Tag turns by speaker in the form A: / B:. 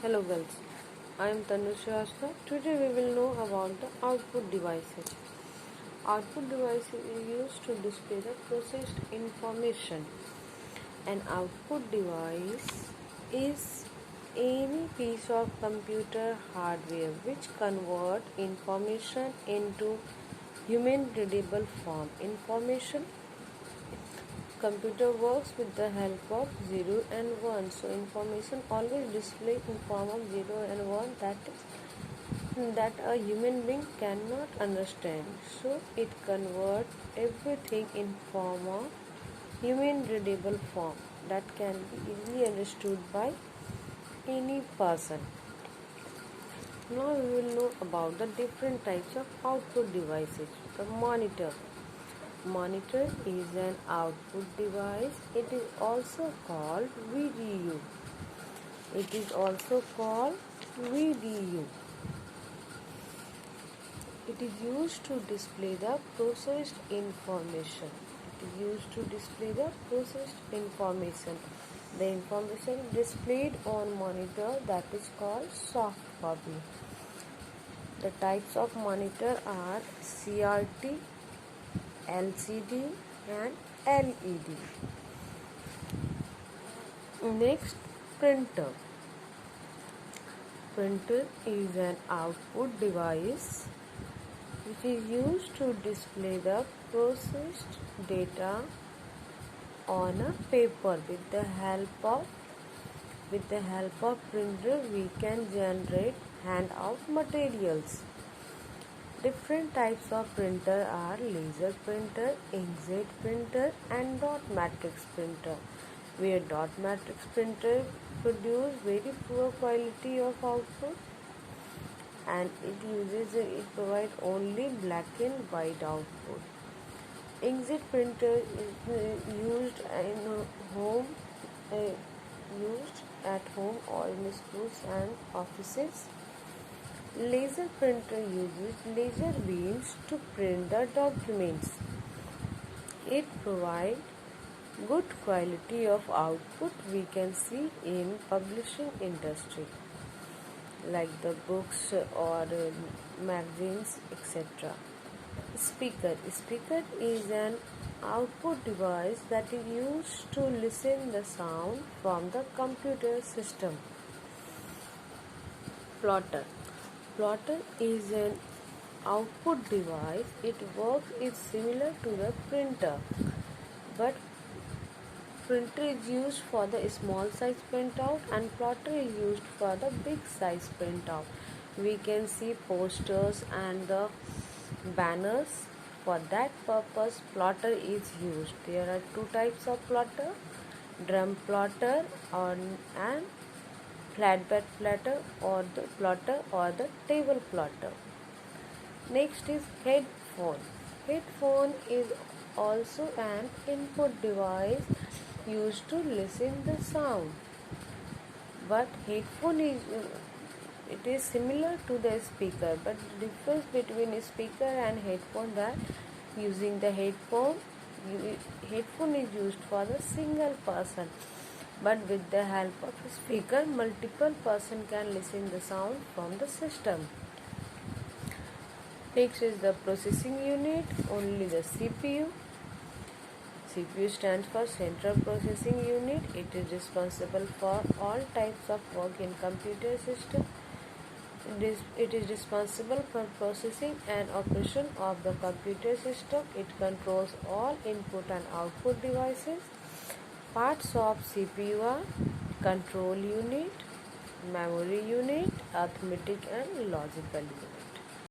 A: Hello girls, I am Tanu Shrestha. Today we will know about the output devices. Output device is used to display the processed information. An output device is any piece of computer hardware which convert information into human readable form. Computer works with the help of 0 and 1, so information always display in form of 0 and 1, that a human being cannot understand, so it converts everything in form of human readable form that can be easily understood by any person. Now we will know about the different types of output devices. The Monitor is an output device. It is also called VDU. It is used to display the processed information. The information displayed on monitor, that is called soft copy. The types of monitor are CRT, LCD and LED. Next, printer. Printer is an output device which is used to display the processed data on a paper. With the help of printer, we can generate handout materials. Different types of printer are laser printer, inkjet printer and dot matrix printer, where dot matrix printer produce very poor quality of output and it provides only black and white output. Inkjet printer is used at home or in schools and offices. Laser printer uses laser beams to print the documents. It provides good quality of output we can see in publishing industry, like the books or magazines, etc. Speaker is an output device that is used to listen the sound from the computer system. Plotter is an output device. Its work is similar to the printer, but printer is used for the small size printout and plotter is used for the big size printout. We can see posters and the banners. For that purpose, plotter is used. There are two types of plotter: drum plotter and flatbed plotter, or the table plotter. Next is headphone. Headphone is also an input device used to listen the sound, but headphone is similar to the speaker, but the difference between a speaker and headphone, that using the headphone is used for the single person, but with the help of a speaker, multiple person can listen the sound from the system. Next is the processing unit, only the CPU. CPU stands for Central Processing Unit. It is responsible for all types of work in computer system. It is responsible for processing and operation of the computer system. It controls all input and output devices. Parts of CPU are control unit, memory unit, arithmetic and logical unit.